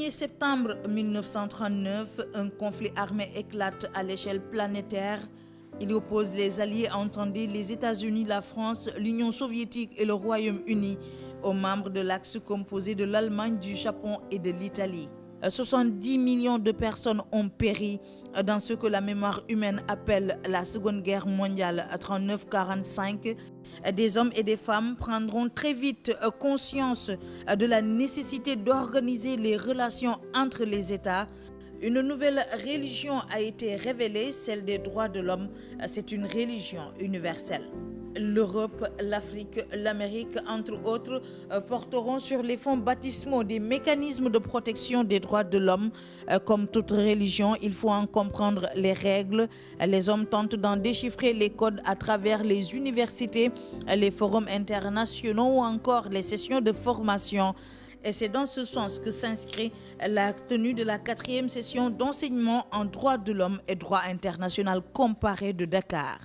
1er septembre 1939, un conflit armé éclate à l'échelle planétaire. Il oppose les alliés entendus, les États-Unis, la France, l'Union soviétique et le Royaume-Uni aux membres de l'axe composé de l'Allemagne, du Japon et de l'Italie. 70 millions de personnes ont péri dans ce que la mémoire humaine appelle la Seconde Guerre mondiale 39-45. Des hommes et des femmes prendront très vite conscience de la nécessité d'organiser les relations entre les États. Une nouvelle religion a été révélée, celle des droits de l'homme. C'est une religion universelle. L'Europe, l'Afrique, l'Amérique, entre autres, porteront sur les fonds baptismaux des mécanismes de protection des droits de l'homme. Comme toute religion, il faut en comprendre les règles. Les hommes tentent d'en déchiffrer les codes à travers les universités, les forums internationaux ou encore les sessions de formation. Et c'est dans ce sens que s'inscrit la tenue de la 4e session d'enseignement en droit de l'homme et droit international comparé de Dakar.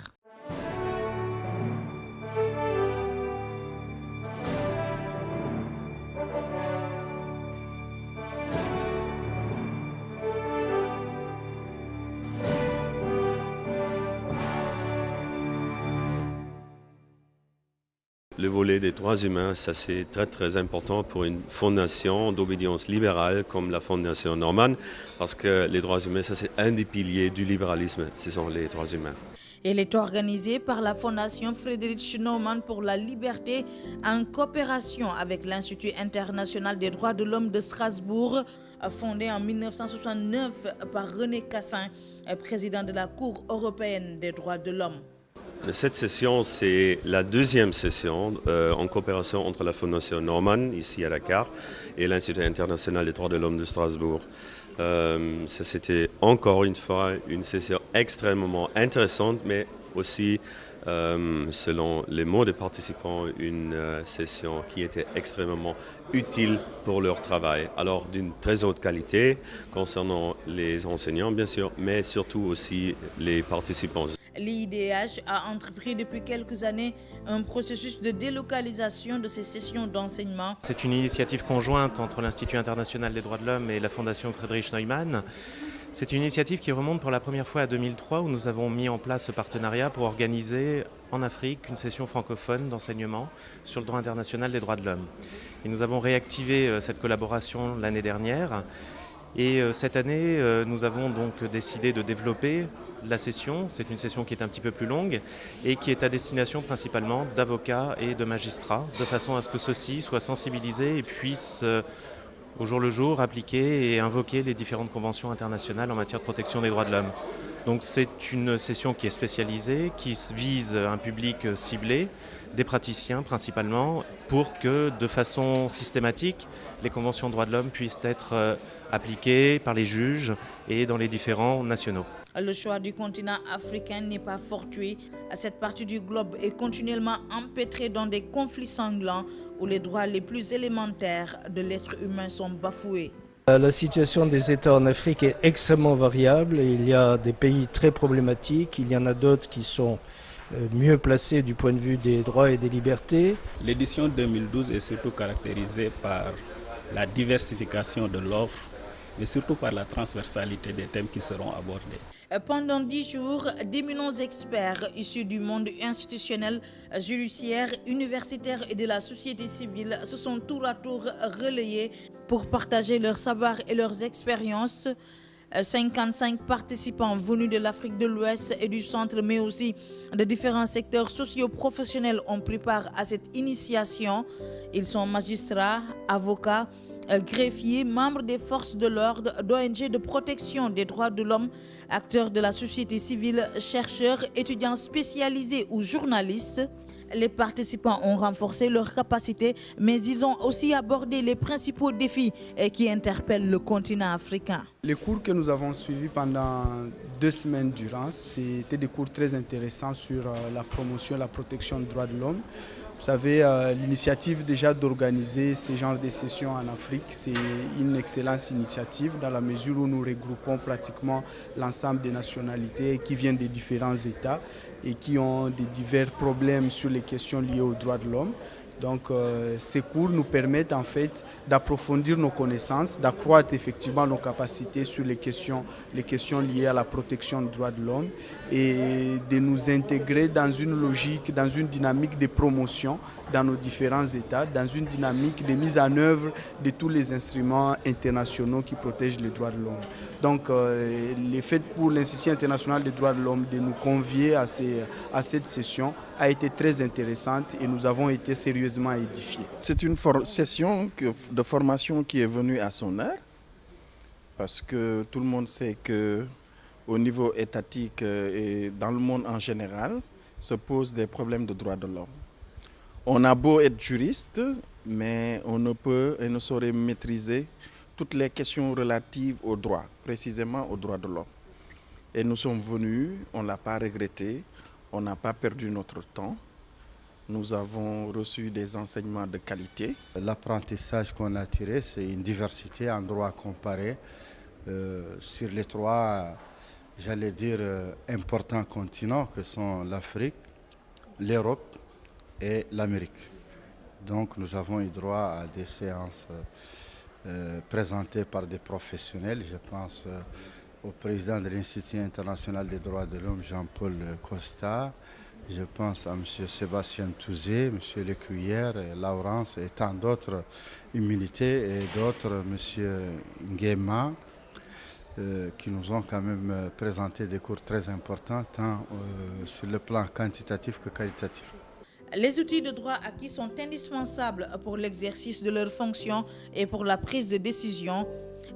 Le volet des droits humains, ça c'est très important pour une fondation d'obédience libérale comme la Fondation Norman, parce que les droits humains, ça c'est un des piliers du libéralisme, ce sont les droits humains. Elle est organisée par la Fondation Friedrich Naumann pour la liberté en coopération avec l'Institut international des droits de l'homme de Strasbourg, fondé en 1969 par René Cassin, président de la Cour européenne des droits de l'homme. Cette session, c'est la 2e session en coopération entre la Fondation Norman, ici à Dakar, et l'Institut international des droits de l'homme de Strasbourg. C'était encore une fois une session extrêmement intéressante, mais aussi, selon les mots des participants, une session qui était extrêmement utile pour leur travail. Alors d'une très haute qualité concernant les enseignants, bien sûr, mais surtout aussi les participants. L'IDH a entrepris depuis quelques années un processus de délocalisation de ces sessions d'enseignement. C'est une initiative conjointe entre l'Institut international des droits de l'homme et la Fondation Friedrich Naumann. C'est une initiative qui remonte pour la première fois à 2003 où nous avons mis en place ce partenariat pour organiser en Afrique une session francophone d'enseignement sur le droit international des droits de l'homme. Et nous avons réactivé cette collaboration l'année dernière. Et cette année, nous avons donc décidé de développer la session. C'est une session qui est un petit peu plus longue et qui est à destination principalement d'avocats et de magistrats, de façon à ce que ceux-ci soient sensibilisés et puissent au jour le jour appliquer et invoquer les différentes conventions internationales en matière de protection des droits de l'homme. Donc c'est une session qui est spécialisée, qui vise un public ciblé, des praticiens principalement, pour que de façon systématique, les conventions de droits de l'homme puissent être appliquées par les juges et dans les différents nationaux. Le choix du continent africain n'est pas fortuit. Cette partie du globe est continuellement empêtrée dans des conflits sanglants où les droits les plus élémentaires de l'être humain sont bafoués. La situation des États en Afrique est extrêmement variable. Il y a des pays très problématiques, il y en a d'autres qui sont mieux placés du point de vue des droits et des libertés. L'édition 2012 est surtout caractérisée par la diversification de l'offre et surtout par la transversalité des thèmes qui seront abordés. Pendant 10 jours, d'éminents experts issus du monde institutionnel, judiciaire, universitaire et de la société civile se sont tour à tour relayés pour partager leurs savoirs et leurs expériences. 55 participants venus de l'Afrique de l'Ouest et du centre, mais aussi de différents secteurs socio-professionnels ont pris part à cette initiation. Ils sont magistrats, avocats, greffiers, membres des forces de l'ordre, d'ONG de protection des droits de l'homme, acteurs de la société civile, chercheurs, étudiants spécialisés ou journalistes. Les participants ont renforcé leurs capacités, mais ils ont aussi abordé les principaux défis qui interpellent le continent africain. Les cours que nous avons suivis pendant 2 semaines durant, c'était des cours très intéressants sur la promotion et la protection des droits de l'homme. Vous savez, l'initiative déjà d'organiser ce genre de sessions en Afrique, c'est une excellente initiative dans la mesure où nous regroupons pratiquement l'ensemble des nationalités qui viennent des différents États et qui ont des divers problèmes sur les questions liées aux droits de l'homme. Donc ces cours nous permettent en fait d'approfondir nos connaissances, d'accroître effectivement nos capacités sur les questions liées à la protection des droits de l'homme et de nous intégrer dans une logique, dans une dynamique de promotion dans nos différents États, dans une dynamique de mise en œuvre de tous les instruments internationaux qui protègent les droits de l'homme. Donc le fait pour l'Institut international des droits de l'homme de nous convier à cette session a été très intéressante et nous avons été sérieusement édifiés. C'est une session de formation qui est venue à son heure parce que tout le monde sait qu'au niveau étatique et dans le monde en général se posent des problèmes de droits de l'homme. On a beau être juriste, mais on ne peut et ne saurait maîtriser toutes les questions relatives aux droits, précisément aux droits de l'homme. Et nous sommes venus, on ne l'a pas regretté, on n'a pas perdu notre temps. Nous avons reçu des enseignements de qualité. L'apprentissage qu'on a tiré, c'est une diversité en droit comparé sur les trois, j'allais dire, importants continents que sont l'Afrique, l'Europe et l'Amérique. Donc nous avons eu droit à des séances présentées par des professionnels. Je pense au président de l'Institut international des droits de l'homme, Jean-Paul Costa. Je pense à M. Sébastien Touzé, M. Lecuyer, Laurence et tant d'autres humilités et d'autres, M. Nguema, qui nous ont quand même présenté des cours très importants, tant sur le plan quantitatif que qualitatif. Les outils de droit acquis sont indispensables pour l'exercice de leurs fonctions et pour la prise de décision.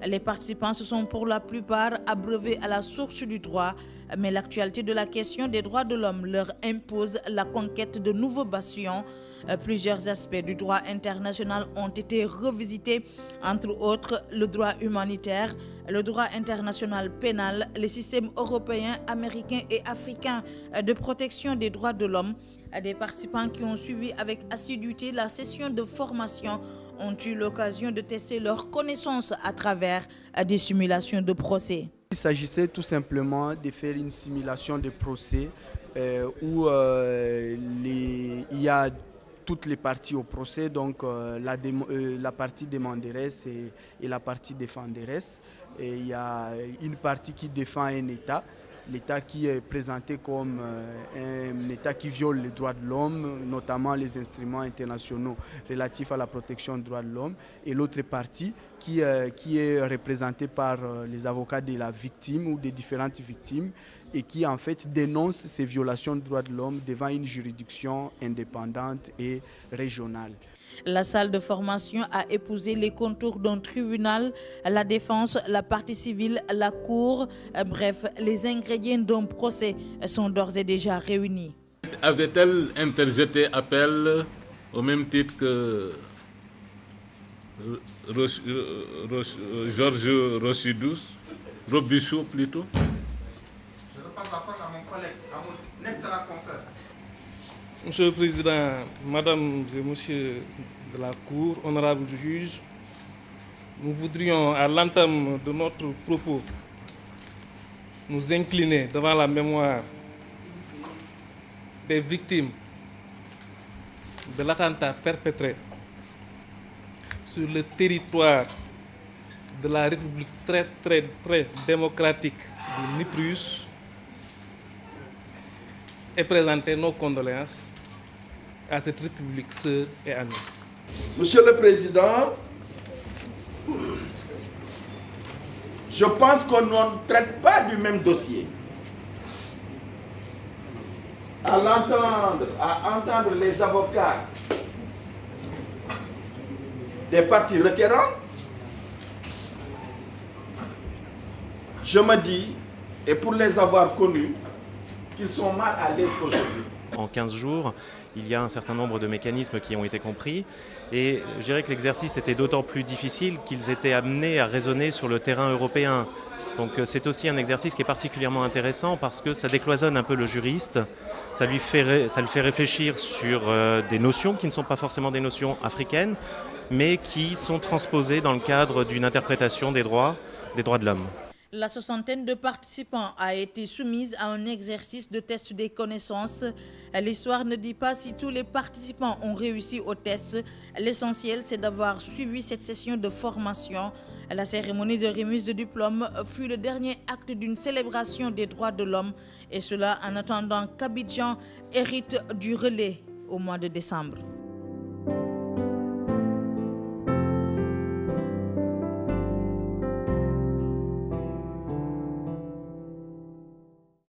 Les participants se sont pour la plupart abreuvés à la source du droit, mais l'actualité de la question des droits de l'homme leur impose la conquête de nouveaux bastions. Plusieurs aspects du droit international ont été revisités, entre autres le droit humanitaire, le droit international pénal, les systèmes européens, américains et africains de protection des droits de l'homme. Des participants qui ont suivi avec assiduité la session de formation ont eu l'occasion de tester leurs connaissances à travers des simulations de procès. Il s'agissait tout simplement de faire une simulation de procès où il y a toutes les parties au procès, donc la partie demanderesse et la partie défenderesse. Et il y a une partie qui défend un État. L'État qui est présenté comme un État qui viole les droits de l'homme, notamment les instruments internationaux relatifs à la protection des droits de l'homme, et l'autre partie qui est représentée par les avocats de la victime ou des différentes victimes et qui en fait dénonce ces violations des droits de l'homme devant une juridiction indépendante et régionale. La salle de formation a épousé les contours d'un tribunal, la défense, la partie civile, la cour. Bref, les ingrédients d'un procès sont d'ores et déjà réunis. Avait-elle interjeté appel au même titre que Georges Robichaud plutôt? Je repasse la parole à mon collègue, à mon excellent confrère. Monsieur le Président, Madame et Monsieur de la Cour, honorables juges, nous voudrions, à l'entame de notre propos, nous incliner devant la mémoire des victimes de l'attentat perpétré sur le territoire de la République très démocratique du Niprusse et présenter nos condoléances à cette République sœur et amie. Monsieur le Président, je pense qu'on ne traite pas du même dossier. À entendre les avocats des parties requérantes, je me dis, et pour les avoir connus, qu'ils sont mal à l'aise aujourd'hui. En 15 jours, il y a un certain nombre de mécanismes qui ont été compris et je dirais que l'exercice était d'autant plus difficile qu'ils étaient amenés à raisonner sur le terrain européen. Donc c'est aussi un exercice qui est particulièrement intéressant parce que ça décloisonne un peu le juriste, ça le fait réfléchir sur des notions qui ne sont pas forcément des notions africaines, mais qui sont transposées dans le cadre d'une interprétation des droits de l'homme. La soixantaine de participants a été soumise à un exercice de test des connaissances. L'histoire ne dit pas si tous les participants ont réussi au test. L'essentiel, c'est d'avoir suivi cette session de formation. La cérémonie de remise de diplôme fut le dernier acte d'une célébration des droits de l'homme, et cela en attendant qu'Abidjan hérite du relais au mois de décembre.